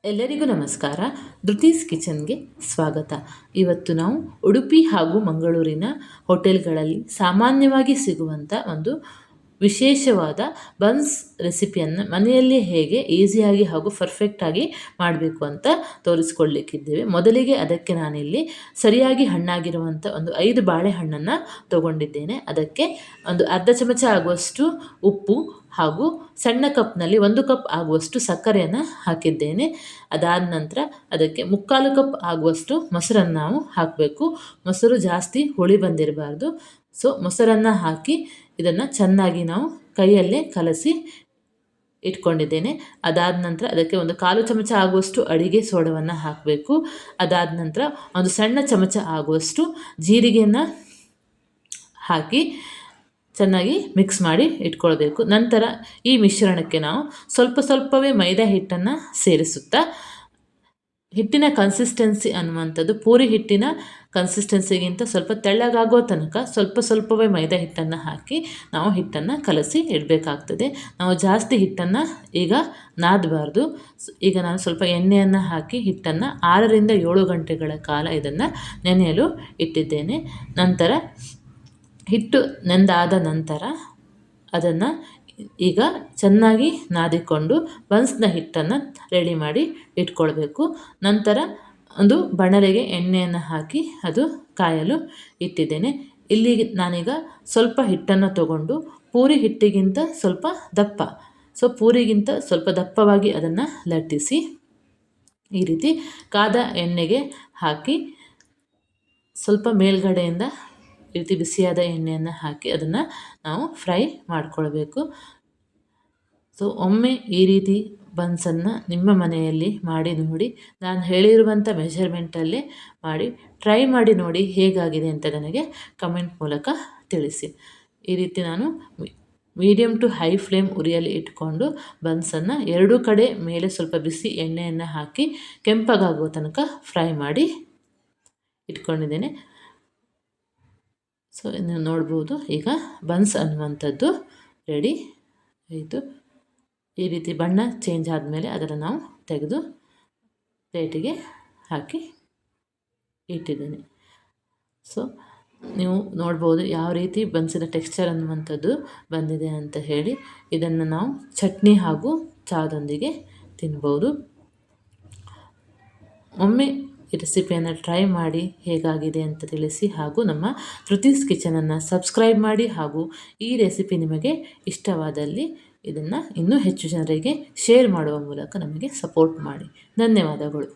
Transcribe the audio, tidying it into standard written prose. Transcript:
ಎಲ್ಲರಿಗೂ ನಮಸ್ಕಾರ. ಧೃತೀಸ್ ಕಿಚನ್ಗೆ ಸ್ವಾಗತ. ಇವತ್ತು ನಾವು ಉಡುಪಿ ಹಾಗೂ ಮಂಗಳೂರಿನ ಹೋಟೆಲ್ಗಳಲ್ಲಿ ಸಾಮಾನ್ಯವಾಗಿ ಸಿಗುವಂಥ ಒಂದು ವಿಶೇಷವಾದ ಬನ್ಸ್ ರೆಸಿಪಿಯನ್ನು ಮನೆಯಲ್ಲಿ ಹೇಗೆ ಈಸಿಯಾಗಿ ಹಾಗೂ ಪರ್ಫೆಕ್ಟಾಗಿ ಮಾಡಬೇಕು ಅಂತ ತೋರಿಸ್ಕೊಳ್ಳಿಕ್ಕಿದ್ದೇವೆ. ಮೊದಲಿಗೆ ಅದಕ್ಕೆ ನಾನಿಲ್ಲಿ ಸರಿಯಾಗಿ ಹಣ್ಣಾಗಿರುವಂಥ ಒಂದು 5 ಬಾಳೆಹಣ್ಣನ್ನು ತಗೊಂಡಿದ್ದೇನೆ. ಅದಕ್ಕೆ ಒಂದು ಅರ್ಧ ಚಮಚ ಆಗುವಷ್ಟು ಉಪ್ಪು ಹಾಗೂ ಸಣ್ಣ ಕಪ್ನಲ್ಲಿ 1 ಕಪ್ ಆಗುವಷ್ಟು ಸಕ್ಕರೆಯನ್ನು ಹಾಕಿದ್ದೇನೆ. ಅದಾದ ನಂತರ ಅದಕ್ಕೆ 3/4 ಕಪ್ ಆಗುವಷ್ಟು ಮೊಸರನ್ನು ನಾವು ಹಾಕಬೇಕು. ಮೊಸರು ಜಾಸ್ತಿ ಹುಳಿ ಬಂದಿರಬಾರ್ದು. ಸೊ ಮೊಸರನ್ನು ಹಾಕಿ ಇದನ್ನು ಚೆನ್ನಾಗಿ ನಾವು ಕೈಯಲ್ಲೇ ಕಲಸಿ ಇಟ್ಕೊಂಡಿದ್ದೇನೆ. ಅದಾದ ನಂತರ ಅದಕ್ಕೆ 1/4 ಚಮಚ ಆಗುವಷ್ಟು ಅಡಿಗೆ ಸೋಡವನ್ನು ಹಾಕಬೇಕು. ಅದಾದ ನಂತರ ಒಂದು ಸಣ್ಣ ಚಮಚ ಆಗುವಷ್ಟು ಜೀರಿಗೆಯನ್ನು ಹಾಕಿ ಚೆನ್ನಾಗಿ ಮಿಕ್ಸ್ ಮಾಡಿ ಇಟ್ಕೊಳ್ಬೇಕು. ನಂತರ ಈ ಮಿಶ್ರಣಕ್ಕೆ ನಾವು ಸ್ವಲ್ಪವೇ ಮೈದಾ ಹಿಟ್ಟನ್ನು ಸೇರಿಸುತ್ತಾ ಹಿಟ್ಟಿನ ಕನ್ಸಿಸ್ಟೆನ್ಸಿ ಅನ್ನುವಂಥದ್ದು ಪೂರಿ ಹಿಟ್ಟಿನ ಕನ್ಸಿಸ್ಟೆನ್ಸಿಗಿಂತ ಸ್ವಲ್ಪ ತೆಳ್ಳಗಾಗೋ ತನಕ ಸ್ವಲ್ಪವೇ ಮೈದಾ ಹಿಟ್ಟನ್ನು ಹಾಕಿ ನಾವು ಹಿಟ್ಟನ್ನು ಕಲಸಿ ಇಡಬೇಕಾಗ್ತದೆ. ನಾವು ಜಾಸ್ತಿ ಹಿಟ್ಟನ್ನು ಈಗ ನಾದಬಾರ್ದು. ಈಗ ನಾನು ಸ್ವಲ್ಪ ಎಣ್ಣೆಯನ್ನು ಹಾಕಿ ಹಿಟ್ಟನ್ನು 6ರಿಂದ 7 ಗಂಟೆಗಳ ಕಾಲ ಇದನ್ನು ನೆನೆಯಲು ಇಟ್ಟಿದ್ದೇನೆ. ನಂತರ ಹಿಟ್ಟು ನೆಂದಾದ ನಂತರ ಅದನ್ನು ಈಗ ಚೆನ್ನಾಗಿ ನಾದಿಕೊಂಡು ಬನ್ಸ್ನ ಹಿಟ್ಟನ್ನು ರೆಡಿ ಮಾಡಿ ಇಟ್ಕೊಳ್ಬೇಕು. ನಂತರ ಒಂದು ಬಾಣಲೆಗೆ ಎಣ್ಣೆಯನ್ನು ಹಾಕಿ ಅದು ಕಾಯಲು ಇಟ್ಟಿದ್ದೇನೆ. ಇಲ್ಲಿ ನಾನೀಗ ಸ್ವಲ್ಪ ಹಿಟ್ಟನ್ನು ತಗೊಂಡು ಪೂರಿ ಹಿಟ್ಟಿಗಿಂತ ಸ್ವಲ್ಪ ದಪ್ಪ, ಪೂರಿಗಿಂತ ಸ್ವಲ್ಪ ದಪ್ಪವಾಗಿ ಅದನ್ನು ಲಟ್ಟಿಸಿ ಈ ರೀತಿ ಕಾದ ಎಣ್ಣೆಗೆ ಹಾಕಿ ಸ್ವಲ್ಪ ಮೇಲ್ಗಡೆಯಿಂದ ಈ ರೀತಿ ಬಿಸಿಯಾದ ಎಣ್ಣೆಯನ್ನು ಹಾಕಿ ಅದನ್ನು ನಾವು ಫ್ರೈ ಮಾಡಿಕೊಳ್ಬೇಕು. ಒಮ್ಮೆ ಈ ರೀತಿ ಬನ್ಸನ್ನು ನಿಮ್ಮ ಮನೆಯಲ್ಲಿ ಮಾಡಿ ನೋಡಿ. ನಾನು ಹೇಳಿರುವಂಥ ಮೆಷರ್ಮೆಂಟಲ್ಲೇ ಮಾಡಿ ಟ್ರೈ ಮಾಡಿ ನೋಡಿ ಹೇಗಾಗಿದೆ ಅಂತ ನನಗೆ ಕಮೆಂಟ್ ಮೂಲಕ ತಿಳಿಸಿ. ಈ ರೀತಿ ನಾನು ಮೀಡಿಯಮ್ ಟು ಹೈ ಫ್ಲೇಮ್ ಉರಿಯಲ್ಲಿ ಇಟ್ಕೊಂಡು ಬನ್ಸನ್ನು 2 ಕಡೆ ಮೇಲೆ ಸ್ವಲ್ಪ ಬಿಸಿ ಎಣ್ಣೆಯನ್ನು ಹಾಕಿ ಕೆಂಪಗಾಗುವ ತನಕ ಫ್ರೈ ಮಾಡಿ ಇಟ್ಕೊಂಡಿದ್ದೇನೆ. ನೀವು ನೋಡ್ಬೋದು ಈಗ ಬನ್ಸ್ ಅನ್ನುವಂಥದ್ದು ರೆಡಿ ಆಯಿತು. ಈ ರೀತಿ ಬಣ್ಣ ಚೇಂಜ್ ಆದಮೇಲೆ ಅದನ್ನು ನಾವು ತೆಗೆದು ಪ್ಲೇಟಿಗೆ ಹಾಕಿ ಇಟ್ಟಿದ್ದೇನೆ. ನೀವು ನೋಡ್ಬೋದು ಯಾವ ರೀತಿ ಬನ್ಸಿನ ಟೆಕ್ಸ್ಚರ್ ಅನ್ನುವಂಥದ್ದು ಬಂದಿದೆ ಅಂತ ಹೇಳಿ. ಇದನ್ನು ನಾವು ಚಟ್ನಿ ಹಾಗೂ ಚಹಾದೊಂದಿಗೆ ತಿನ್ಬೋದು. ಒಮ್ಮೆ ಈ ರೆಸಿಪಿಯನ್ನು ಟ್ರೈ ಮಾಡಿ ಹೇಗಾಗಿದೆ ಅಂತ ತಿಳಿಸಿ. ಹಾಗೂ ನಮ್ಮ ಧೃತೀಸ್ ಕಿಚನನ್ನು ಸಬ್ಸ್ಕ್ರೈಬ್ ಮಾಡಿ ಹಾಗೂ ಈ ರೆಸಿಪಿ ನಿಮಗೆ ಇಷ್ಟವಾದಲ್ಲಿ ಇದನ್ನು ಇನ್ನೂ ಹೆಚ್ಚು ಜನರಿಗೆ ಶೇರ್ ಮಾಡುವ ಮೂಲಕ ನಮಗೆ ಸಪೋರ್ಟ್ ಮಾಡಿ. ಧನ್ಯವಾದಗಳು.